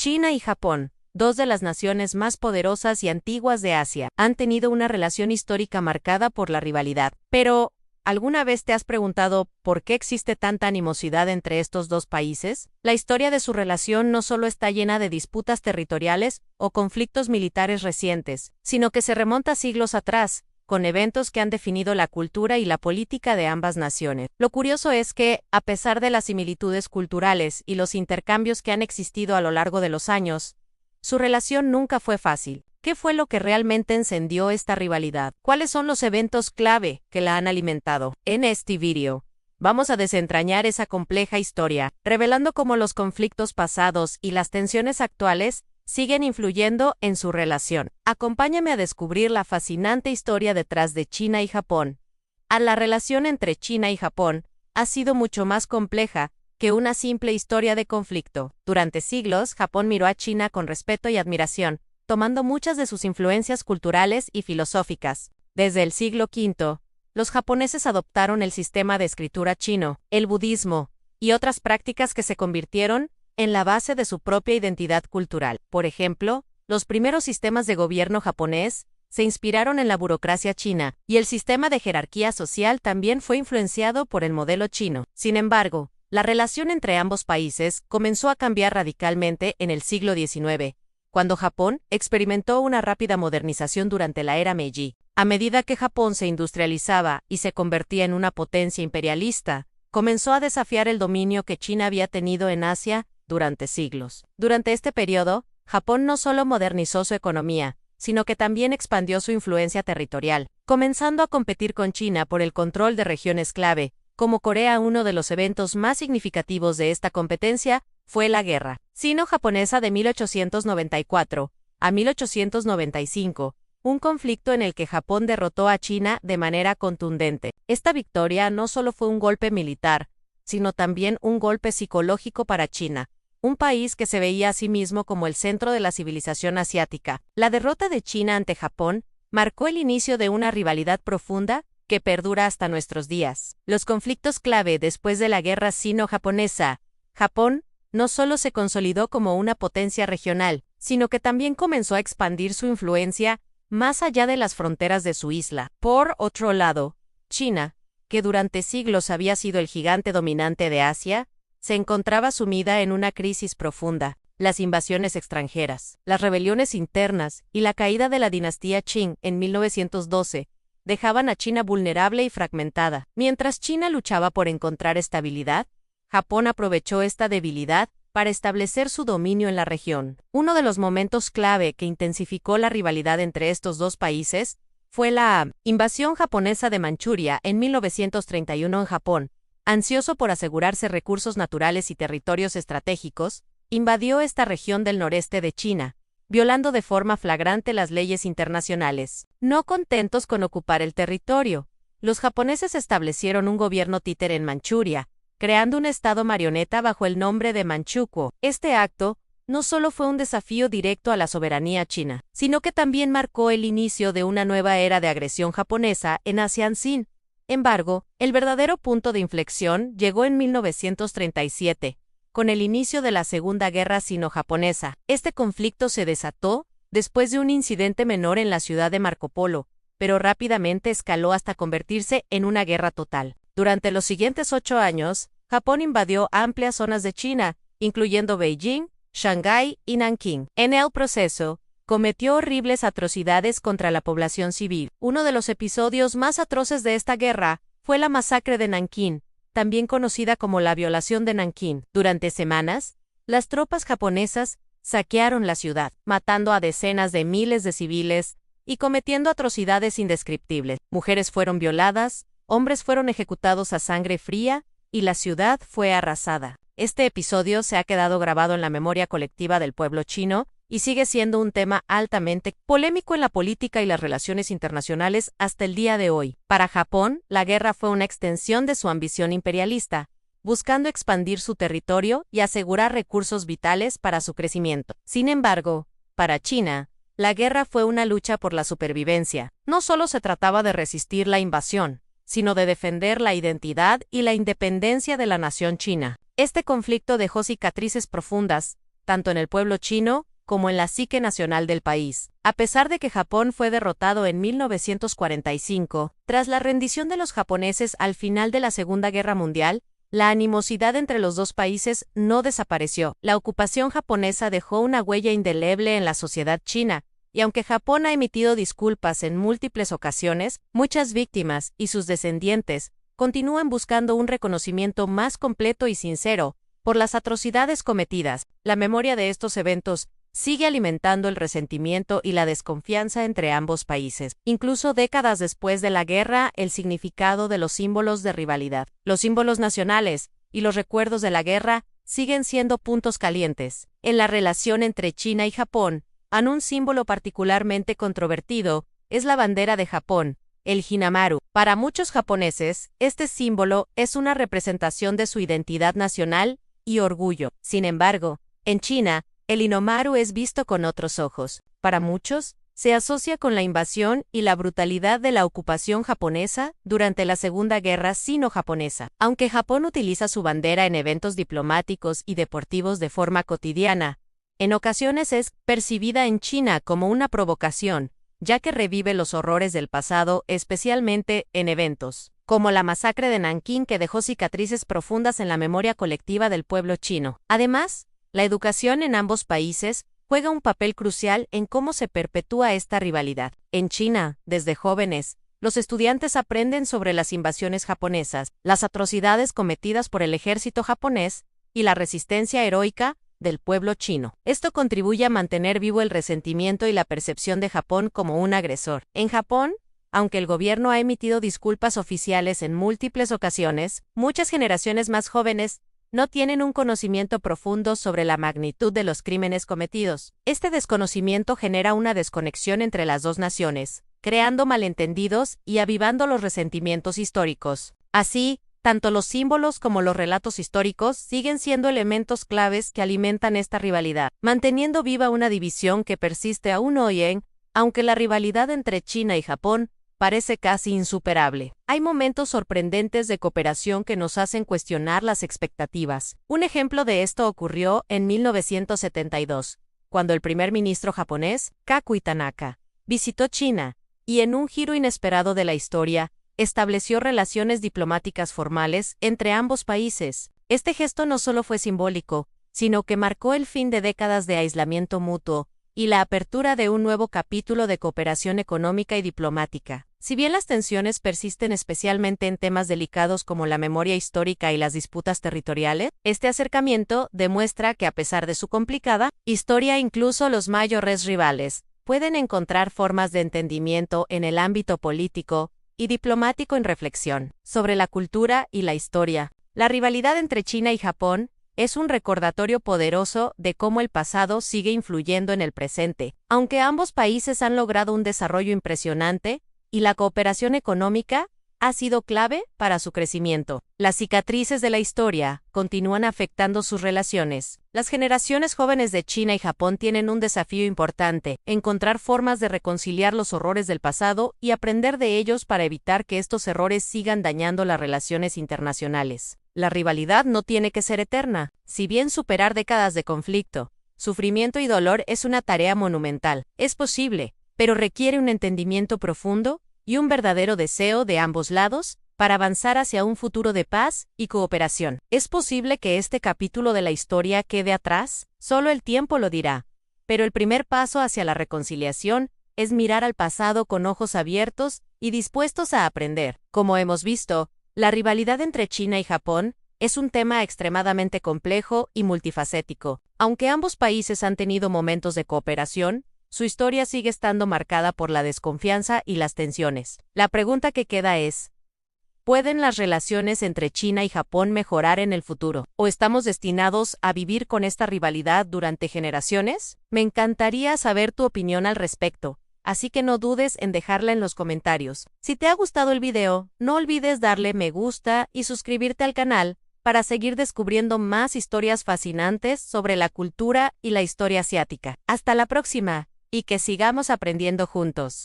China y Japón, dos de las naciones más poderosas y antiguas de Asia, han tenido una relación histórica marcada por la rivalidad. Pero, ¿alguna vez te has preguntado por qué existe tanta animosidad entre estos dos países? La historia de su relación no solo está llena de disputas territoriales o conflictos militares recientes, sino que se remonta siglos atrás, con eventos que han definido la cultura y la política de ambas naciones. Lo curioso es que, a pesar de las similitudes culturales y los intercambios que han existido a lo largo de los años, su relación nunca fue fácil. ¿Qué fue lo que realmente encendió esta rivalidad? ¿Cuáles son los eventos clave que la han alimentado? En este video, vamos a desentrañar esa compleja historia, revelando cómo los conflictos pasados y las tensiones actuales siguen influyendo en su relación. Acompáñame a descubrir la fascinante historia detrás de China y Japón. La relación entre China y Japón ha sido mucho más compleja que una simple historia de conflicto. Durante siglos, Japón miró a China con respeto y admiración, tomando muchas de sus influencias culturales y filosóficas. Desde el siglo V, los japoneses adoptaron el sistema de escritura chino, el budismo y otras prácticas que se convirtieron en la base de su propia identidad cultural. Por ejemplo, los primeros sistemas de gobierno japonés se inspiraron en la burocracia china, y el sistema de jerarquía social también fue influenciado por el modelo chino. Sin embargo, la relación entre ambos países comenzó a cambiar radicalmente en el siglo XIX, cuando Japón experimentó una rápida modernización durante la era Meiji. A medida que Japón se industrializaba y se convertía en una potencia imperialista, comenzó a desafiar el dominio que China había tenido en Asia durante siglos. Durante este periodo, Japón no solo modernizó su economía, sino que también expandió su influencia territorial, comenzando a competir con China por el control de regiones clave, como Corea. Uno de los eventos más significativos de esta competencia fue la Guerra Sino-Japonesa de 1894 a 1895, un conflicto en el que Japón derrotó a China de manera contundente. Esta victoria no solo fue un golpe militar, sino también un golpe psicológico para China, un país que se veía a sí mismo como el centro de la civilización asiática. La derrota de China ante Japón marcó el inicio de una rivalidad profunda que perdura hasta nuestros días. Los conflictos clave después de la Guerra Sino-Japonesa. Japón no solo se consolidó como una potencia regional, sino que también comenzó a expandir su influencia más allá de las fronteras de su isla. Por otro lado, China, que durante siglos había sido el gigante dominante de Asia, se encontraba sumida en una crisis profunda. Las invasiones extranjeras, las rebeliones internas y la caída de la dinastía Qing en 1912 dejaban a China vulnerable y fragmentada. Mientras China luchaba por encontrar estabilidad, Japón aprovechó esta debilidad para establecer su dominio en la región. Uno de los momentos clave que intensificó la rivalidad entre estos dos países fue la invasión japonesa de Manchuria en 1931 en Japón. Ansioso por asegurarse recursos naturales y territorios estratégicos, invadió esta región del noreste de China, violando de forma flagrante las leyes internacionales. No contentos con ocupar el territorio, los japoneses establecieron un gobierno títere en Manchuria, creando un estado marioneta bajo el nombre de Manchukuo. Este acto no solo fue un desafío directo a la soberanía china, sino que también marcó el inicio de una nueva era de agresión japonesa en Asia. Sin embargo, el verdadero punto de inflexión llegó en 1937, con el inicio de la Segunda Guerra Sino-Japonesa. Este conflicto se desató después de un incidente menor en la ciudad de Marco Polo, pero rápidamente escaló hasta convertirse en una guerra total. Durante los siguientes 8 años, Japón invadió amplias zonas de China, incluyendo Beijing, Shanghái y Nankín. En el proceso, cometió horribles atrocidades contra la población civil. Uno de los episodios más atroces de esta guerra fue la masacre de Nankín, también conocida como la violación de Nankín. Durante semanas, las tropas japonesas saquearon la ciudad, matando a decenas de miles de civiles y cometiendo atrocidades indescriptibles. Mujeres fueron violadas, hombres fueron ejecutados a sangre fría y la ciudad fue arrasada. Este episodio se ha quedado grabado en la memoria colectiva del pueblo chino y sigue siendo un tema altamente polémico en la política y las relaciones internacionales hasta el día de hoy. Para Japón, la guerra fue una extensión de su ambición imperialista, buscando expandir su territorio y asegurar recursos vitales para su crecimiento. Sin embargo, para China, la guerra fue una lucha por la supervivencia. No solo se trataba de resistir la invasión, sino de defender la identidad y la independencia de la nación china. Este conflicto dejó cicatrices profundas, tanto en el pueblo chino como en la psique nacional del país. A pesar de que Japón fue derrotado en 1945, tras la rendición de los japoneses al final de la Segunda Guerra Mundial, la animosidad entre los dos países no desapareció. La ocupación japonesa dejó una huella indeleble en la sociedad china, y aunque Japón ha emitido disculpas en múltiples ocasiones, muchas víctimas y sus descendientes continúan buscando un reconocimiento más completo y sincero por las atrocidades cometidas. La memoria de estos eventos sigue alimentando el resentimiento y la desconfianza entre ambos países. Incluso décadas después de la guerra, el significado de los símbolos de rivalidad, los símbolos nacionales y los recuerdos de la guerra siguen siendo puntos calientes. En la relación entre China y Japón, un símbolo particularmente controvertido es la bandera de Japón, el Hinamaru. Para muchos japoneses, este símbolo es una representación de su identidad nacional y orgullo. Sin embargo, en China, el Hinamaru es visto con otros ojos. Para muchos, se asocia con la invasión y la brutalidad de la ocupación japonesa durante la Segunda Guerra Sino-Japonesa. Aunque Japón utiliza su bandera en eventos diplomáticos y deportivos de forma cotidiana, en ocasiones es percibida en China como una provocación, ya que revive los horrores del pasado, especialmente en eventos como la masacre de Nankín, que dejó cicatrices profundas en la memoria colectiva del pueblo chino. Además, la educación en ambos países juega un papel crucial en cómo se perpetúa esta rivalidad. En China, desde jóvenes, los estudiantes aprenden sobre las invasiones japonesas, las atrocidades cometidas por el ejército japonés y la resistencia heroica del pueblo chino. Esto contribuye a mantener vivo el resentimiento y la percepción de Japón como un agresor. En Japón, aunque el gobierno ha emitido disculpas oficiales en múltiples ocasiones, muchas generaciones más jóvenes no tienen un conocimiento profundo sobre la magnitud de los crímenes cometidos. Este desconocimiento genera una desconexión entre las dos naciones, creando malentendidos y avivando los resentimientos históricos. Así, tanto los símbolos como los relatos históricos siguen siendo elementos claves que alimentan esta rivalidad, manteniendo viva una división que persiste aún hoy aunque la rivalidad entre China y Japón parece casi insuperable. Hay momentos sorprendentes de cooperación que nos hacen cuestionar las expectativas. Un ejemplo de esto ocurrió en 1972, cuando el primer ministro japonés, Kakuei Tanaka, visitó China, y en un giro inesperado de la historia, estableció relaciones diplomáticas formales entre ambos países. Este gesto no solo fue simbólico, sino que marcó el fin de décadas de aislamiento mutuo y la apertura de un nuevo capítulo de cooperación económica y diplomática. Si bien las tensiones persisten especialmente en temas delicados como la memoria histórica y las disputas territoriales, este acercamiento demuestra que a pesar de su complicada historia, incluso los mayores rivales pueden encontrar formas de entendimiento en el ámbito político y diplomático. En reflexión sobre la cultura y la historia, la rivalidad entre China y Japón es un recordatorio poderoso de cómo el pasado sigue influyendo en el presente. Aunque ambos países han logrado un desarrollo impresionante y la cooperación económica ha sido clave para su crecimiento, las cicatrices de la historia continúan afectando sus relaciones. Las generaciones jóvenes de China y Japón tienen un desafío importante: encontrar formas de reconciliar los horrores del pasado y aprender de ellos para evitar que estos errores sigan dañando las relaciones internacionales. La rivalidad no tiene que ser eterna. Si bien superar décadas de conflicto, sufrimiento y dolor es una tarea monumental, es posible, pero requiere un entendimiento profundo y un verdadero deseo de ambos lados para avanzar hacia un futuro de paz y cooperación. ¿Es posible que este capítulo de la historia quede atrás? Solo el tiempo lo dirá. Pero el primer paso hacia la reconciliación es mirar al pasado con ojos abiertos y dispuestos a aprender. Como hemos visto, la rivalidad entre China y Japón es un tema extremadamente complejo y multifacético. Aunque ambos países han tenido momentos de cooperación, su historia sigue estando marcada por la desconfianza y las tensiones. La pregunta que queda es: ¿pueden las relaciones entre China y Japón mejorar en el futuro? ¿O estamos destinados a vivir con esta rivalidad durante generaciones? Me encantaría saber tu opinión al respecto, así que no dudes en dejarla en los comentarios. Si te ha gustado el video, no olvides darle me gusta y suscribirte al canal para seguir descubriendo más historias fascinantes sobre la cultura y la historia asiática. Hasta la próxima, y que sigamos aprendiendo juntos.